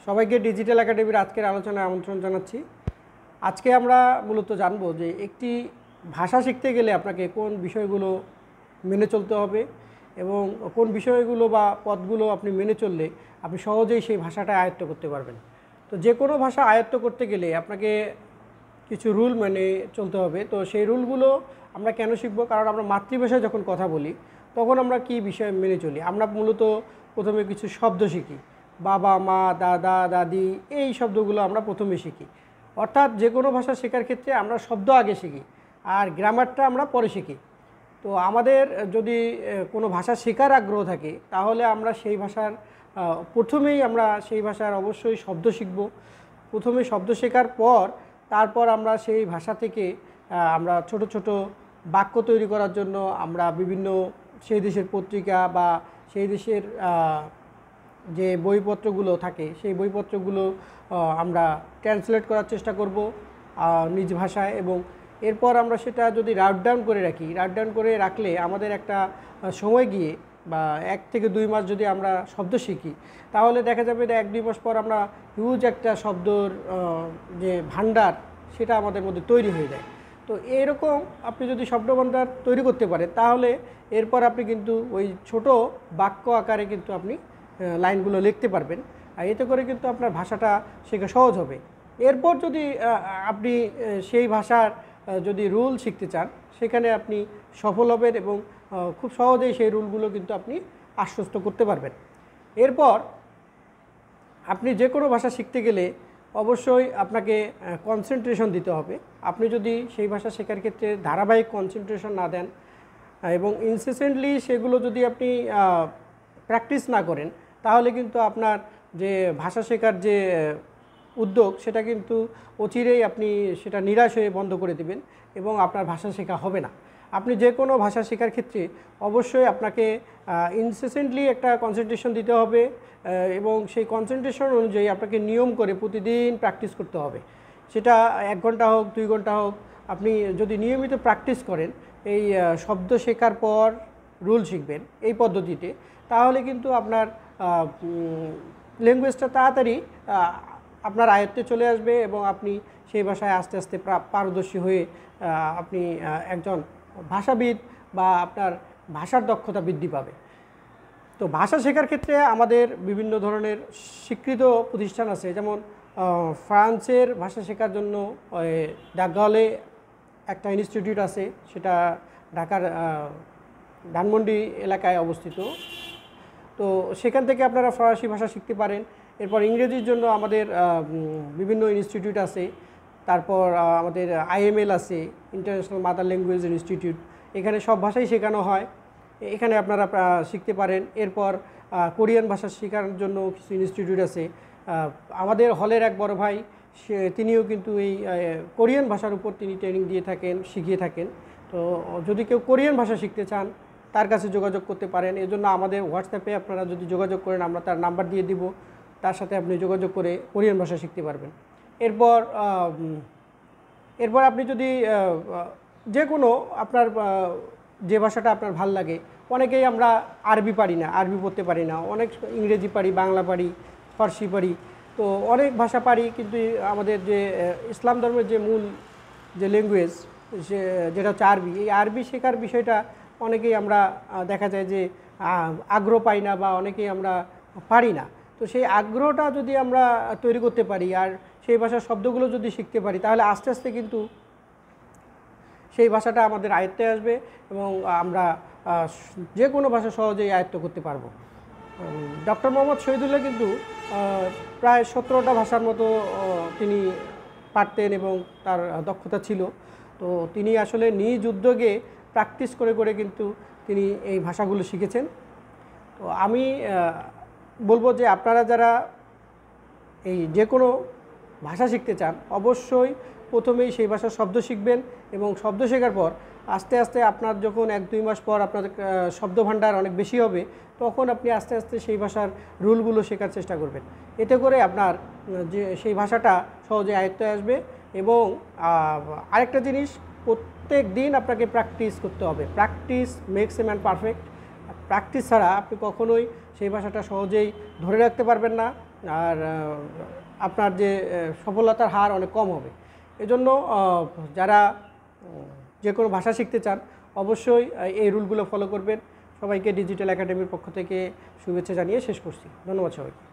সবাইকে ডিজিটাল একাডেমির আজকের আলোচনায় আমন্ত্রণ জানাচ্ছি। আজকে আমরা মূলত জানব যে একটি ভাষা শিখতে গেলে আপনাকে কোন বিষয়গুলো মেনে চলতে হবে এবং কোন বিষয়গুলো বা পদগুলো আপনি মেনে চললে আপনি সহজেই সেই ভাষাটা আয়ত্ত করতে পারবেন। তো যে কোনো ভাষা আয়ত্ত করতে গেলে আপনাকে কিছু রুল মেনে চলতে হবে। তো সেই রুলগুলো আমরা কেন শিখব? কারণ আমরা মাতৃভাষায় যখন কথা বলি তখন আমরা কি বিষয় মেনে চলি? আমরা মূলত প্রথমে কিছু শব্দ শিখি, বাবা, মা, দাদা, দাদি, এই শব্দগুলো আমরা প্রথমে শিখি। অর্থাৎ যে কোনো ভাষা শেখার ক্ষেত্রে আমরা শব্দ আগে শিখি আর গ্রামারটা আমরা পরে শিখি। তো আমাদের যদি কোনো ভাষা শেখার আগ্রহ থাকে তাহলে আমরা সেই ভাষার প্রথমেই আমরা সেই ভাষার অবশ্যই শব্দ শিখব। প্রথমে শব্দ শেখার পর তারপর আমরা সেই ভাষা থেকে আমরা ছোট ছোট বাক্য তৈরি করার জন্য আমরা বিভিন্ন সেই দেশের পত্রিকা বা সেই দেশের যে বইপত্রগুলো থাকে সেই বইপত্রগুলো আমরা ট্রান্সলেট করার চেষ্টা করব নিজ ভাষায়, এবং এরপর আমরা সেটা যদি রাইট ডাউন করে রাখি, রাইট ডাউন করে রাখলে আমাদের একটা সময় গিয়ে বা 1 থেকে 2 মাস যদি আমরা শব্দ শিখি তাহলে দেখা যাবে যে 1-2 মাস পর আমরা হিউজ একটা শব্দর যে ভান্ডার সেটা আমাদের মধ্যে তৈরি হয়ে যায়। তো এরকম আপনি যদি শব্দভান্ডার তৈরি করতে পারেন তাহলে এরপর আপনি কিন্তু ওই ছোট বাক্য আকারে কিন্তু আপনি লাইনগুলো লিখতে পারবেন, আর এতে করে কিন্তু আপনার ভাষাটা শেখা সহজ হবে। এরপর যদি আপনি সেই ভাষার যদি রুল শিখতে চান সেখানে আপনি সফল হবেন এবং খুব সহজেই সেই রুলগুলো কিন্তু আপনি আশ্বস্ত করতে পারবেন। এরপর আপনি যে কোনো ভাষা শিখতে গেলে অবশ্যই আপনাকে কনসেন্ট্রেশন দিতে হবে। আপনি যদি সেই ভাষা শেখার ক্ষেত্রে ধারাবাহিক কনসেন্ট্রেশন না দেন এবং ইনসেসেন্টলি সেগুলো যদি আপনি প্র্যাকটিস না করেন তাহলে কিন্তু আপনার যে ভাষা শেখার যে উদ্যোগ সেটা কিন্তু অচিরেই আপনি সেটা নিরাশ হয়ে বন্ধ করে দেবেন এবং আপনার ভাষা শেখা হবে না। আপনি যে কোনো ভাষা শেখার ক্ষেত্রে অবশ্যই আপনাকে ইনসেসেন্টলি একটা কনসেন্ট্রেশন দিতে হবে এবং সেই কনসেন্ট্রেশন অনুযায়ী আপনাকে নিয়ম করে প্রতিদিন প্র্যাকটিস করতে হবে। সেটা 1 ঘন্টা হোক, 2 ঘন্টা হোক, আপনি যদি নিয়মিত প্র্যাকটিস করেন এই শব্দ শেখার পর রুল শিখবেন এই পদ্ধতিতে, তাহলে কিন্তু আপনার ল্যাঙ্গুয়েজটা তাড়াতাড়ি আপনার আয়ত্তে চলে আসবে এবং আপনি সেই ভাষায় আস্তে আস্তে পারদর্শী হয়ে আপনি একজন ভাষাবিদ বা আপনার ভাষার দক্ষতা বৃদ্ধি পাবে। তো ভাষা শেখার ক্ষেত্রে আমাদের বিভিন্ন ধরনের স্বীকৃত প্রতিষ্ঠান আছে, যেমন ফ্রান্সের ভাষা শেখার জন্য ডাকগাঁওয়ে একটা ইনস্টিটিউট আছে, সেটা ঢাকার ধানমন্ডি এলাকায় অবস্থিত। তো সেখান থেকে আপনারা ফরাসি ভাষা শিখতে পারেন। এরপর ইংরেজির জন্য আমাদের বিভিন্ন ইনস্টিটিউট আছে। তারপর আমাদের IML আছে, ইন্টারন্যাশনাল মাদার ল্যাঙ্গুয়েজ ইনস্টিটিউট, এখানে সব ভাষাই শেখানো হয়, এখানে আপনারা শিখতে পারেন। এরপর কোরিয়ান ভাষা শেখার জন্য কিছু ইনস্টিটিউট আছে। আমাদের হলের এক বড় ভাই তিনিও কিন্তু এই কোরিয়ান ভাষার উপর তিনি ট্রেনিং দিয়ে থাকেন, শিখিয়ে থাকেন। তো যদি কেউ কোরিয়ান ভাষা শিখতে চান তার কাছে যোগাযোগ করতে পারেন। এজন্য আমাদের হোয়াটসঅ্যাপে আপনারা যদি যোগাযোগ করেন আমরা তার নাম্বার দিয়ে দিব, তার সাথে আপনি যোগাযোগ করে কোরিয়ান ভাষা শিখতে পারবেন। এরপর আপনি যদি যে কোনো আপনার যে ভাষাটা আপনার ভাল লাগে, অনেকেই আমরা আরবি পারি না, আরবি পড়তে পারি না, অনেক ইংরেজি পারি, বাংলা পারি, ফার্সি পারি, তো অনেক ভাষা পারি, কিন্তু আমাদের যে ইসলাম ধর্মের যে মূল যে ল্যাঙ্গুয়েজ যেটা হচ্ছে আরবি, এই আরবি শেখার বিষয়টা অনেকেই আমরা দেখা যায় যে আগ্রহ পাই না বা অনেকেই আমরা পারি না। তো সেই আগ্রহটা যদি আমরা তৈরি করতে পারি আর সেই ভাষার শব্দগুলো যদি শিখতে পারি তাহলে আস্তে আস্তে কিন্তু সেই ভাষাটা আমাদের আয়ত্তে আসবে এবং আমরা যে কোনো ভাষা সহজেই আয়ত্ত করতে পারবো। ডক্টর মোহাম্মদ শহীদুল্লাহ কিন্তু প্রায় 17টা ভাষার মতো তিনি পারতেন এবং তার দক্ষতা ছিল। তো তিনি আসলে নিজ উদ্যোগে প্র্যাকটিস করে করে কিন্তু তিনি এই ভাষাগুলো শিখেছেন। তো আমি বলবো যে আপনারা যারা এই যে কোনো ভাষা শিখতে চান অবশ্যই প্রথমেই সেই ভাষার শব্দ শিখবেন এবং শব্দ শেখার পর আস্তে আস্তে আপনার যখন 1-2 মাস পর আপনার শব্দ ভান্ডার অনেক বেশি হবে তখন আপনি আস্তে আস্তে সেই ভাষার রুলগুলো শেখার চেষ্টা করবেন। এতে করে আপনার যে সেই ভাষাটা সহজে আয়ত্তে আসবে। এবং আরেকটা জিনিস, প্রত্যেক দিন আপনাকে প্র্যাকটিস করতে হবে। Practice makes a man perfect. Practice ছাড়া আপনি কখনোই সেই ভাষাটা সহজেই ধরে রাখতে পারবেন না আর আপনার যে সফলতার হার অনেক কম হবে। এজন্য যারা যে কোনো ভাষা শিখতে চান অবশ্যই এই রুলগুলো ফলো করবেন। সবাইকে ডিজিটাল একাডেমির পক্ষ থেকে শুভেচ্ছা জানিয়ে শেষ করছি। ধন্যবাদ সবাইকে।